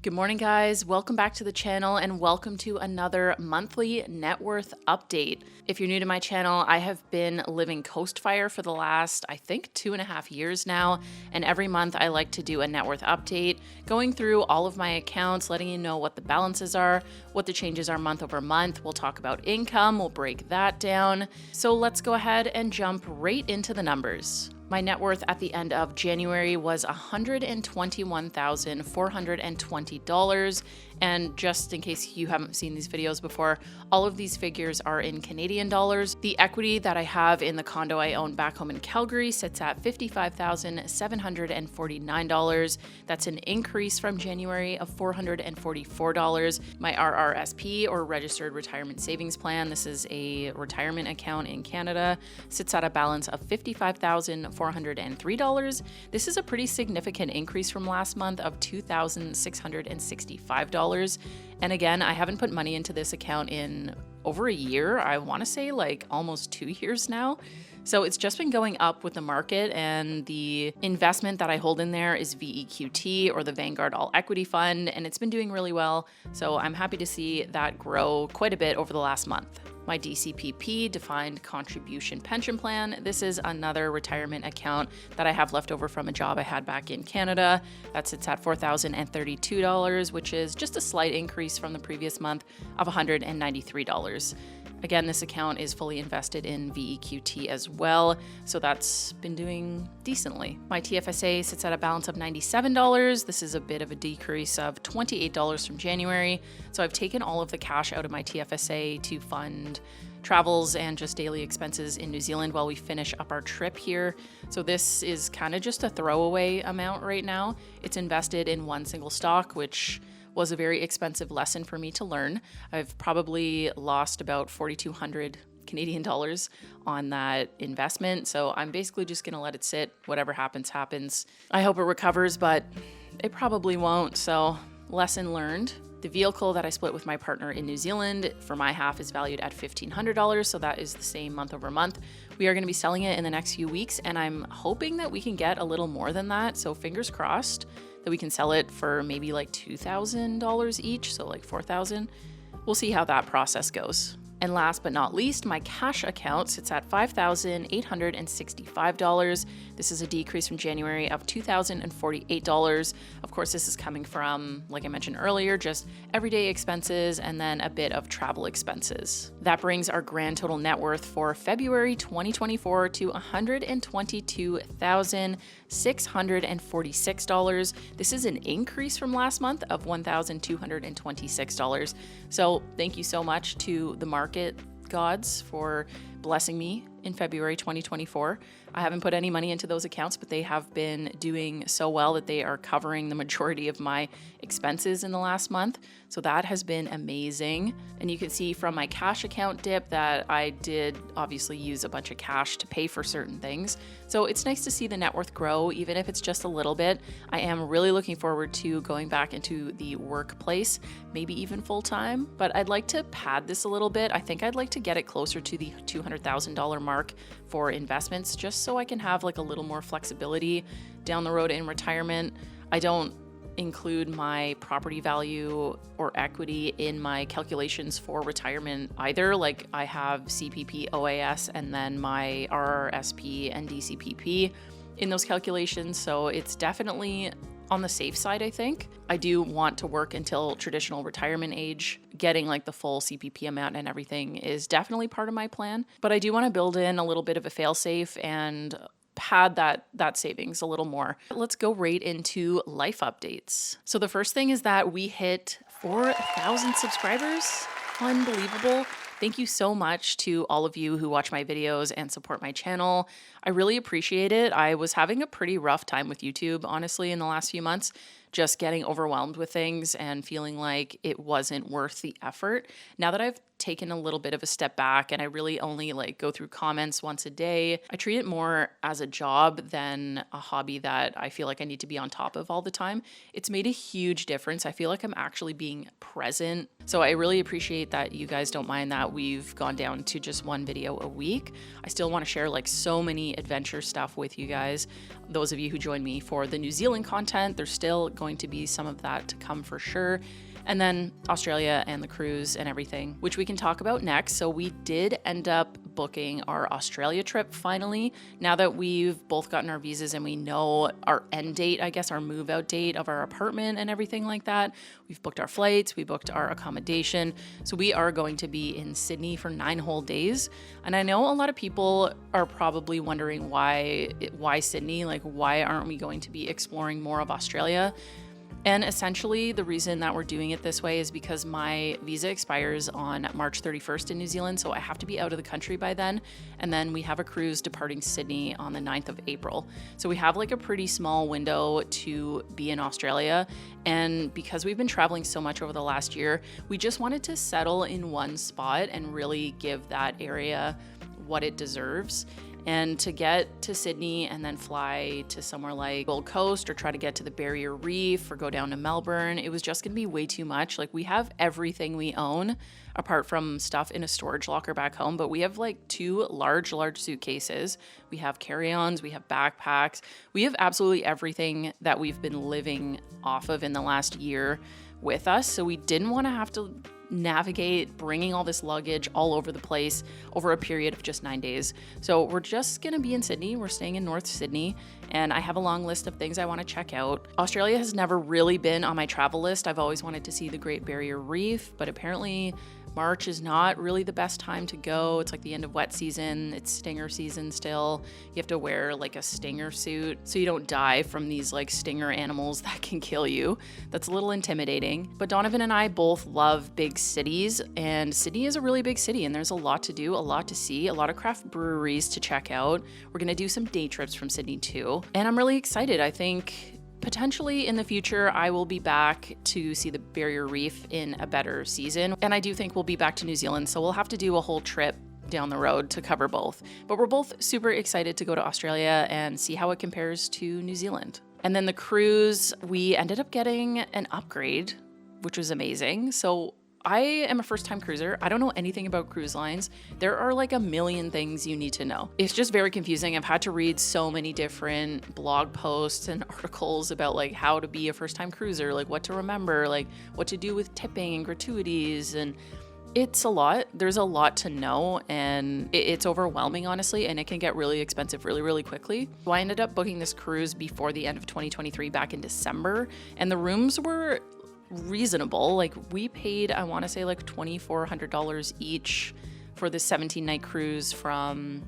Good morning, guys. Welcome back to the channel and welcome to another monthly net worth update. If you're new to my channel, I have been living coastFIRE for the last, I think, 2.5 years now. And every month I like to do a net worth update, going through all of my accounts, letting you know what the balances are, what the changes are month over month. We'll talk about income, we'll break that down. So let's go ahead and jump right into the numbers. My net worth at the end of January was $121,420. And just in case you haven't seen these videos before, all of these figures are in Canadian dollars. The equity that I have in the condo I own back home in Calgary sits at $55,749. That's an increase from January of $444. My RRSP, or Registered Retirement Savings Plan, this is a retirement account in Canada, sits at a balance of $55,403. This is a pretty significant increase from last month of $2,665. And again, I haven't put money into this account in over a year. I want to say like almost 2 years now. So it's just been going up with the market, and the investment that I hold in there is VEQT, or the Vanguard All Equity Fund, and it's been doing really well. So I'm happy to see that grow quite a bit over the last month. My DCPP, Defined Contribution Pension Plan, this is another retirement account that I have left over from a job I had back in Canada. That sits at $4,032, which is just a slight increase from the previous month of $193. Again, this account is fully invested in VEQT as well, so that's been doing decently. My TFSA sits at a balance of $97. This is a bit of a decrease of $28 from January. So I've taken all of the cash out of my TFSA to fund travels and just daily expenses in New Zealand while we finish up our trip here. So this is kind of just a throwaway amount right now. It's invested in one single stock, which was a very expensive lesson for me to learn. I've probably lost about 4,200 Canadian dollars on that investment. So I'm basically just going to let it sit. Whatever happens, happens. I hope it recovers, but it probably won't. So lesson learned. The vehicle that I split with my partner in New Zealand for my half is valued at $1,500. So that is the same month over month. We are going to be selling it in the next few weeks, and I'm hoping that we can get a little more than that. So fingers crossed that we can sell it for maybe like $2,000 each, so like $4,000. We'll see how that process goes. And last but not least, my cash account sits at $5,865. This is a decrease from January of $2,048. Of course, this is coming from, like I mentioned earlier, just everyday expenses and then a bit of travel expenses. That brings our grand total net worth for February 2024 to $122,646. This is an increase from last month of $1,226. So thank you so much to the market gods for blessing me in February 2024. I haven't put any money into those accounts, but they have been doing so well that they are covering the majority of my expenses in the last month. So that has been amazing. And you can see from my cash account dip that I did obviously use a bunch of cash to pay for certain things. So it's nice to see the net worth grow, even if it's just a little bit. I am really looking forward to going back into the workplace, maybe even full time, but I'd like to pad this a little bit. I think I'd like to get it closer to the $200,000 mark for investments, just so I can have like a little more flexibility down the road in retirement. I don't include my property value or equity in my calculations for retirement either. Like I have CPP, OAS, and then my RRSP and DCPP in those calculations. So it's definitely on the safe side, I think. I do want to work until traditional retirement age. Getting like the full CPP amount and everything is definitely part of my plan. But I do want to build in a little bit of a fail-safe and pad that savings a little more. Let's go right into life updates. So the first thing is that we hit 4,000 subscribers. Unbelievable. Thank you so much to all of you who watch my videos and support my channel. I really appreciate it. I was having a pretty rough time with YouTube, honestly, in the last few months, just getting overwhelmed with things and feeling like it wasn't worth the effort. Now that I've taken a little bit of a step back and I really only like go through comments once a day, I treat it more as a job than a hobby that I feel like I need to be on top of all the time. It's made a huge difference. I feel like I'm actually being present. So I really appreciate that you guys don't mind that we've gone down to just one video a week. I still want to share like so many adventure stuff with you guys. Those of you who join me for the New Zealand content, there's still going to be some of that to come for sure. And then Australia and the cruise and everything, which we can talk about next. So we did end up booking our Australia trip finally. Now that we've both gotten our visas and we know our end date, I guess our move out date of our apartment and everything like that, we've booked our flights, we booked our accommodation. So we are going to be in Sydney for 9 whole days. And I know a lot of people are probably wondering why Sydney? Like, why aren't we going to be exploring more of Australia? And essentially, the reason that we're doing it this way is because my visa expires on March 31st in New Zealand, so I have to be out of the country by then. And then we have a cruise departing Sydney on the 9th of April. So we have like a pretty small window to be in Australia. And because we've been traveling so much over the last year, we just wanted to settle in one spot and really give that area what it deserves. And to get to Sydney and then fly to somewhere like Gold Coast or try to get to the Barrier Reef or go down to Melbourne, it was just going to be way too much. Like, we have everything we own apart from stuff in a storage locker back home, but we have like 2 large suitcases. We have carry-ons, we have backpacks. We have absolutely everything that we've been living off of in the last year with us. So we didn't want to have to navigate bringing all this luggage all over the place over a period of just 9 days. So we're just going to be in Sydney. We're staying in North Sydney, and I have a long list of things I want to check out. Australia has never really been on my travel list. I've always wanted to see the Great Barrier Reef, but apparently March is not really the best time to go. It's like the end of wet season. It's stinger season still. You have to wear like a stinger suit so you don't die from these like stinger animals that can kill you. That's a little intimidating. But Donovan and I both love big cities, and Sydney is a really big city, and there's a lot to do, a lot to see, a lot of craft breweries to check out. We're going to do some day trips from Sydney too. And I'm really excited. I think potentially in the future, I will be back to see the Barrier Reef in a better season. And I do think we'll be back to New Zealand, so we'll have to do a whole trip down the road to cover both. But we're both super excited to go to Australia and see how it compares to New Zealand. And then the cruise, we ended up getting an upgrade, which was amazing. So I am a first-time cruiser. I don't know anything about cruise lines. There are like a million things you need to know. It's just very confusing. I've had to read so many different blog posts and articles about like how to be a first-time cruiser, like what to remember, like what to do with tipping and gratuities, and it's a lot. There's a lot to know, and it's overwhelming, honestly, and it can get really expensive really, really quickly. So I ended up booking this cruise before the end of 2023 back in December, and the rooms were reasonable. Like, we paid, I want to say like $2,400 each for the 17-night cruise from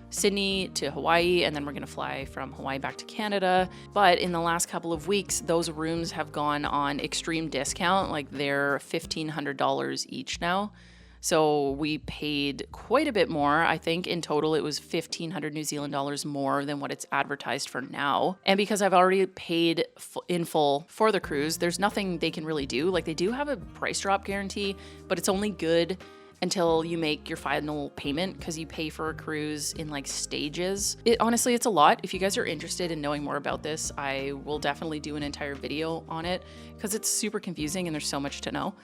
Sydney to Hawaii, and then we're going to fly from Hawaii back to Canada. But in the last couple of weeks, those rooms have gone on extreme discount. Like, they're $1,500 each now. So we paid quite a bit more. I think in total it was 1,500 New Zealand dollars more than what it's advertised for now. And because I've already paid in full for the cruise, there's nothing they can really do. Like, they do have a price drop guarantee, but it's only good until you make your final payment, because you pay for a cruise in like stages. Honestly, it's a lot. If you guys are interested in knowing more about this, I will definitely do an entire video on it, because it's super confusing and there's so much to know.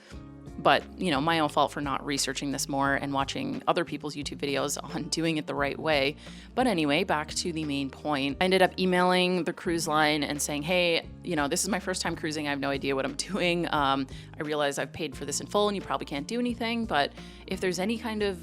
But, you know, my own fault for not researching this more and watching other people's YouTube videos on doing it the right way. But anyway, back to the main point. I ended up emailing the cruise line and saying, hey, you know, this is my first time cruising. I have no idea what I'm doing. I realize I've paid for this in full and you probably can't do anything. But if there's any kind of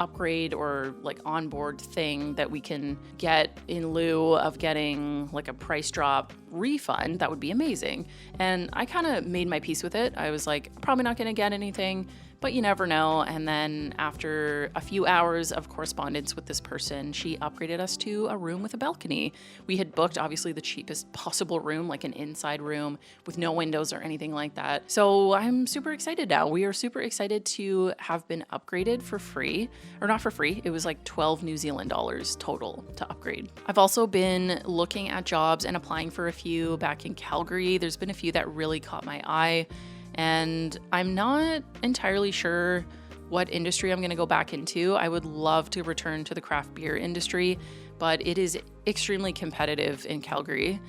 upgrade or like onboard thing that we can get in lieu of getting like a price drop refund, that would be amazing. And I kind of made my peace with it. I was like, probably not going to get anything, but you never know. And then after a few hours of correspondence with this person, she upgraded us to a room with a balcony. We had booked obviously the cheapest possible room, like an inside room with no windows or anything like that. So I'm super excited now. We are super excited to have been upgraded for free, or not for free. It was like 12 New Zealand dollars total to upgrade. I've also been looking at jobs and applying for a few back in Calgary. There's been a few that really caught my eye, and I'm not entirely sure what industry I'm going to go back into. I would love to return to the craft beer industry, but it is extremely competitive in Calgary.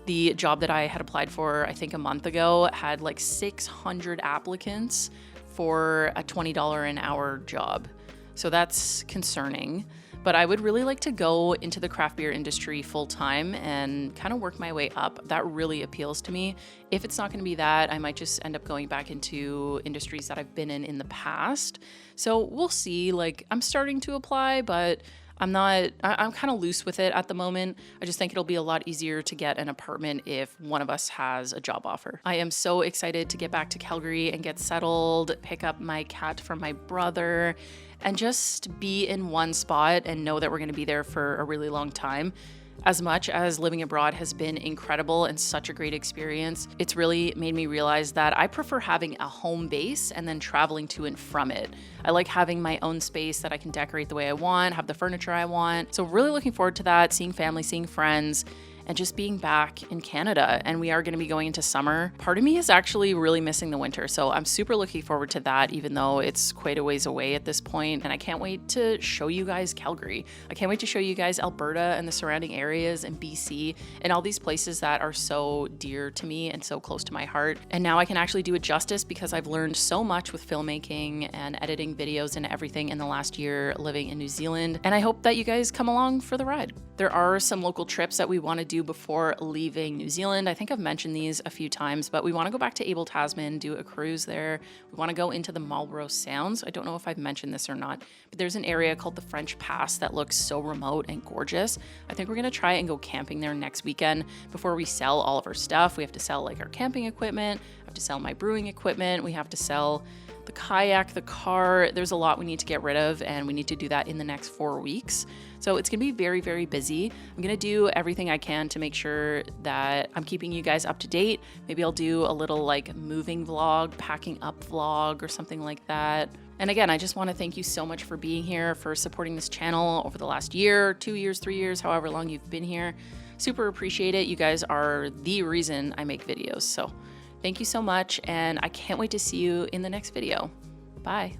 The job that I had applied for, I think a month ago, had like 600 applicants for a $20 an hour job. So that's concerning. But I would really like to go into the craft beer industry full time and kind of work my way up. That really appeals to me. If it's not going to be that, I might just end up going back into industries that I've been in the past. So we'll see. Like, I'm starting to apply, but I'm kind of loose with it at the moment. I just think it'll be a lot easier to get an apartment if one of us has a job offer. I am so excited to get back to Calgary and get settled, pick up my cat from my brother, and just be in one spot and know that we're going to be there for a really long time. As much as living abroad has been incredible and such a great experience, it's really made me realize that I prefer having a home base and then traveling to and from it. I like having my own space that I can decorate the way I want, have the furniture I want. So really looking forward to that, seeing family, seeing friends, and just being back in Canada. And we are going to be going into summer. Part of me is actually really missing the winter. So I'm super looking forward to that, even though it's quite a ways away at this point. And I can't wait to show you guys Calgary. I can't wait to show you guys Alberta and the surrounding areas and BC and all these places that are so dear to me and so close to my heart. And now I can actually do it justice because I've learned so much with filmmaking and editing videos and everything in the last year living in New Zealand. And I hope that you guys come along for the ride. There are some local trips that we want to do before leaving New Zealand. I think I've mentioned these a few times, but we want to go back to Abel Tasman, do a cruise there. We want to go into the Marlborough Sounds. I don't know if I've mentioned this or not, but there's an area called the French Pass that looks so remote and gorgeous. I think we're going to try and go camping there next weekend before we sell all of our stuff. We have to sell like our camping equipment. I have to sell my brewing equipment. We have to sell the kayak, the car. There's a lot we need to get rid of, and we need to do that in the next 4 weeks. So it's going to be very, very busy. I'm going to do everything I can to make sure that I'm keeping you guys up to date. Maybe I'll do a little like moving vlog, packing up vlog or something like that. And again, I just want to thank you so much for being here, for supporting this channel over the last year, 2 years, 3 years, however long you've been here. Super appreciate it. You guys are the reason I make videos. So thank you so much, and I can't wait to see you in the next video. Bye.